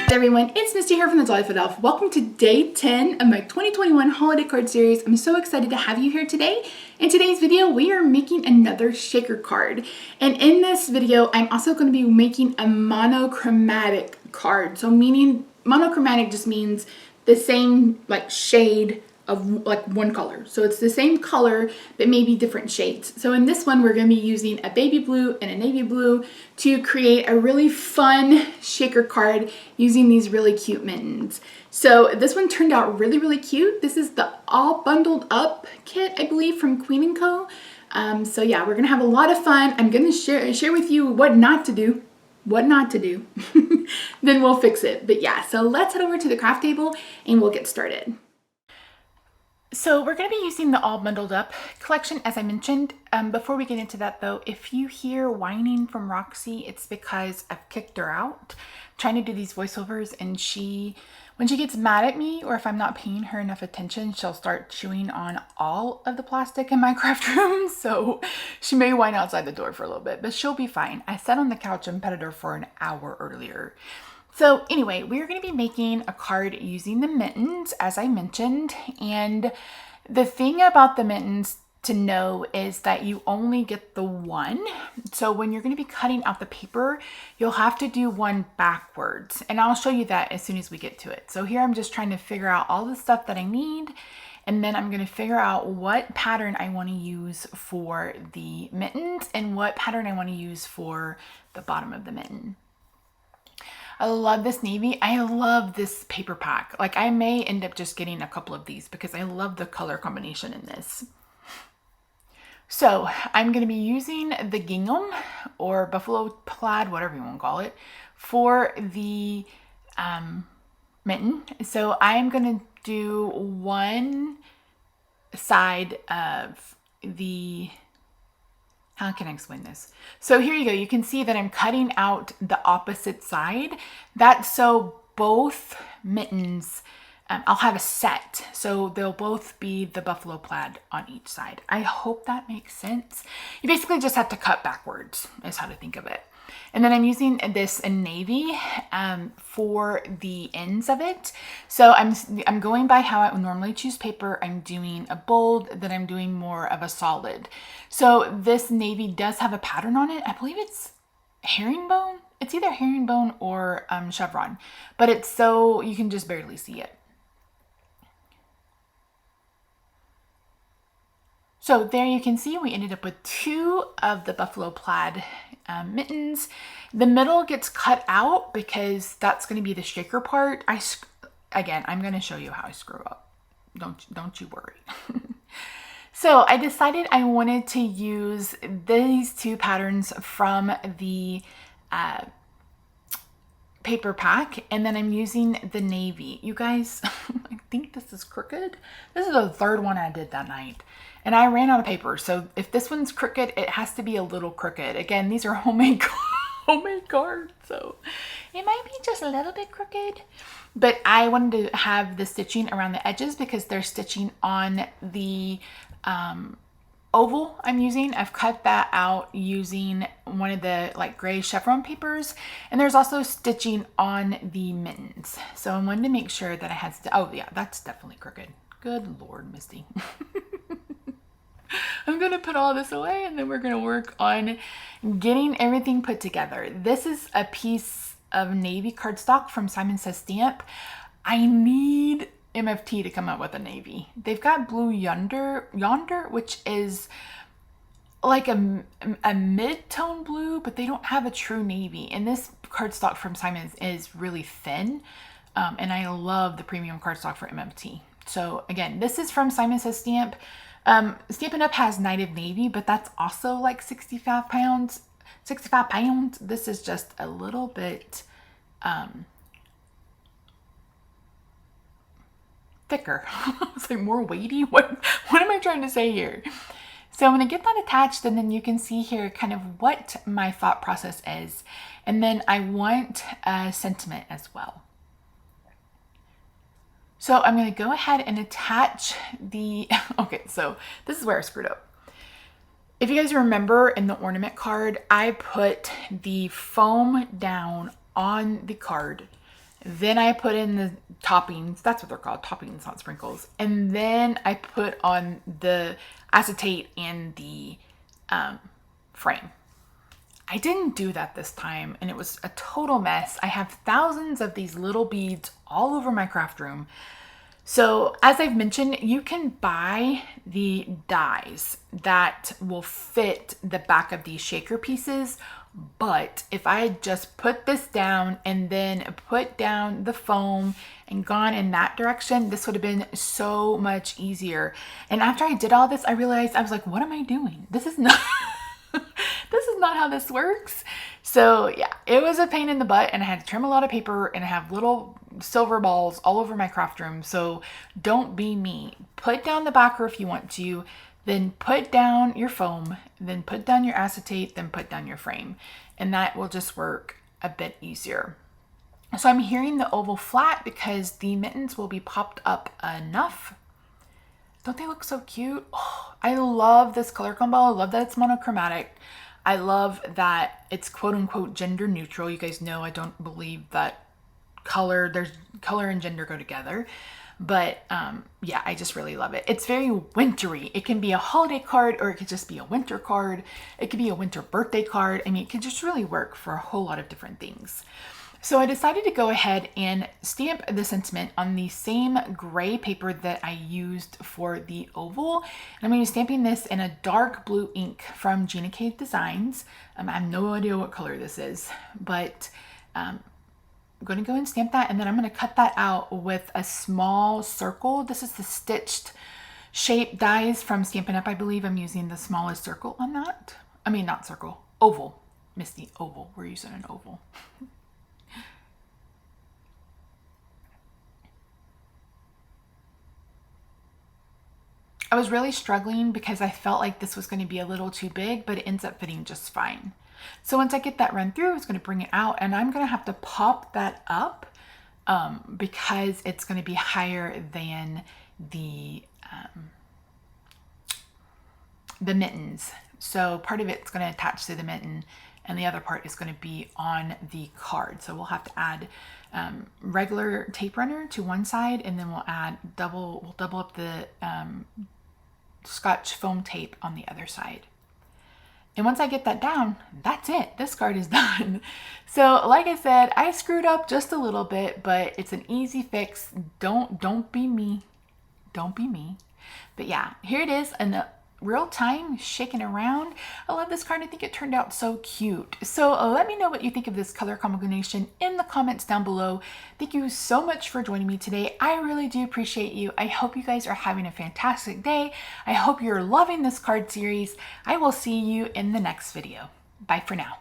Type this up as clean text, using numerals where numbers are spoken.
Everyone, it's Misty here from TheJollyFatElf. Welcome to day 10 of my 2021 holiday card series. I'm so excited to have you here today. In today's video, we are making another shaker card. And in this video, I'm also going to be making a monochromatic card. So meaning monochromatic just means the same like shade of like one color. So it's the same color, but maybe different shades. So in this one, we're gonna be using a baby blue and a navy blue to create a really fun shaker card using these really cute mittens. So this one turned out really, really cute. This is the all bundled up kit, I believe, from Queen & Co. So yeah, we're gonna have a lot of fun. I'm gonna share with you what not to do, then we'll fix it. But yeah, so let's head over to the craft table and we'll get started. So we're going to be using the all bundled up collection, as I mentioned. Before we get into that though, if you hear whining from Roxy, it's because I've kicked her out. I'm trying to do these voiceovers, and when she gets mad at me, or if I'm not paying her enough attention, she'll start chewing on all of the plastic in my craft room. So she may whine outside the door for a little bit, but she'll be fine. I sat on the couch and petted her for an hour earlier. So anyway, we're going to be making a card using the mittens, as I mentioned. And the thing about the mittens to know is that you only get the one. So when you're going to be cutting out the paper, you'll have to do one backwards. And I'll show you that as soon as we get to it. So here I'm just trying to figure out all the stuff that I need. And then I'm going to figure out what pattern I want to use for the mittens and what pattern I want to use for the bottom of the mitten. I love this navy. I love this paper pack. Like, I may end up just getting a couple of these because I love the color combination in this. So I'm going to be using the gingham or buffalo plaid, whatever you want to call it, for the mitten. So I'm going to do one side of the... How can I explain this? So here you go. You can see that I'm cutting out the opposite side. That's so both mittens, I'll have a set. So they'll both be the buffalo plaid on each side. I hope that makes sense. You basically just have to cut backwards is how to think of it. And then I'm using this in navy for the ends of it. So I'm going by how I would normally choose paper. I'm doing a bold, then I'm doing more of a solid. So this navy does have a pattern on it. I believe it's herringbone. It's either herringbone or chevron, but it's so you can just barely see it. So there you can see we ended up with two of the buffalo plaid mittens. The middle gets cut out because that's going to be the shaker part. Again, I'm going to show you how I screw up. Don't you worry. So I decided I wanted to use these two patterns from the paper pack, and then I'm using the navy. You guys, I think this is crooked. This is the third one I did that night, and I ran out of paper. So if this one's crooked, it has to be a little crooked. Again, these are homemade cards, so it might be just a little bit crooked. But I wanted to have the stitching around the edges because they're stitching on the oval I'm using. I've cut that out using one of the like gray chevron papers, and there's also stitching on the mittens. So I wanted to make sure that I had, oh yeah, that's definitely crooked. Good Lord, Misty. I'm going to put all this away and then we're going to work on getting everything put together. This is a piece of navy cardstock from Simon Says Stamp. I need MFT to come up with a navy. They've got blue yonder, which is like a mid-tone blue, but they don't have a true navy. And this cardstock from Simon's is really thin. And I love the premium cardstock for MFT. So again, this is from Simon Says Stamp. Stampin' Up has Native Navy, but that's also like 65 pounds. This is just a little bit thicker. It's like more weighty. What am I trying to say here? So I'm going to get that attached, and then you can see here kind of what my thought process is. And then I want a sentiment as well. So I'm going to go ahead and attach the, okay, so this is where I screwed up. If you guys remember in the ornament card, I put the foam down on the card. Then I put in the toppings. That's what they're called, toppings, not sprinkles. And then I put on the acetate and the frame. I didn't do that this time, and it was a total mess. I have thousands of these little beads all over my craft room. So as I've mentioned, you can buy the dies that will fit the back of these shaker pieces. But if I had just put this down and then put down the foam and gone in that direction, this would have been so much easier. And after I did all this, I realized, I was like, what am I doing? This is not, this is not how this works. So yeah, it was a pain in the butt, and I had to trim a lot of paper, and I have little silver balls all over my craft room. So don't be me. Put down the backer if you want to, then put down your foam, then put down your acetate, then put down your frame. And that will just work a bit easier. So I'm hearing the oval flat because the mittens will be popped up enough. Don't they look so cute? Oh, I love this color combo. I love that it's monochromatic. I love that it's quote unquote gender neutral. You guys know I don't believe that color and gender go together. But yeah, I just really love it. It's very wintry. It can be a holiday card, or it could just be a winter card. It could be a winter birthday card. I mean, it could just really work for a whole lot of different things. So I decided to go ahead and stamp the sentiment on the same gray paper that I used for the oval. And I'm going to be stamping this in a dark blue ink from Gina K Designs. I have no idea what color this is, but I'm going to go and stamp that, and then I'm going to cut that out with a small circle. This is the stitched shape dies from Stampin' Up! I believe I'm using the smallest circle on that. I mean, not circle, oval. Misty, oval. We're using an oval. I was really struggling because I felt like this was going to be a little too big, but it ends up fitting just fine. So once I get that run through, it's going to bring it out, and I'm going to have to pop that up because it's going to be higher than the mittens. So part of it's going to attach to the mitten, and the other part is going to be on the card. So we'll have to add regular tape runner to one side, and then we'll double up the Scotch foam tape on the other side. And once I get that down, that's it. This card is done. So like I said, I screwed up just a little bit, but it's an easy fix. Don't be me. Don't be me. But yeah, here it is in the real time, shaking around. I love this card. I think it turned out so cute. So let me know what you think of this color combination in the comments down below. Thank you so much for joining me today. I really do appreciate you. I hope you guys are having a fantastic day. I hope you're loving this card series. I will see you in the next video. Bye for now.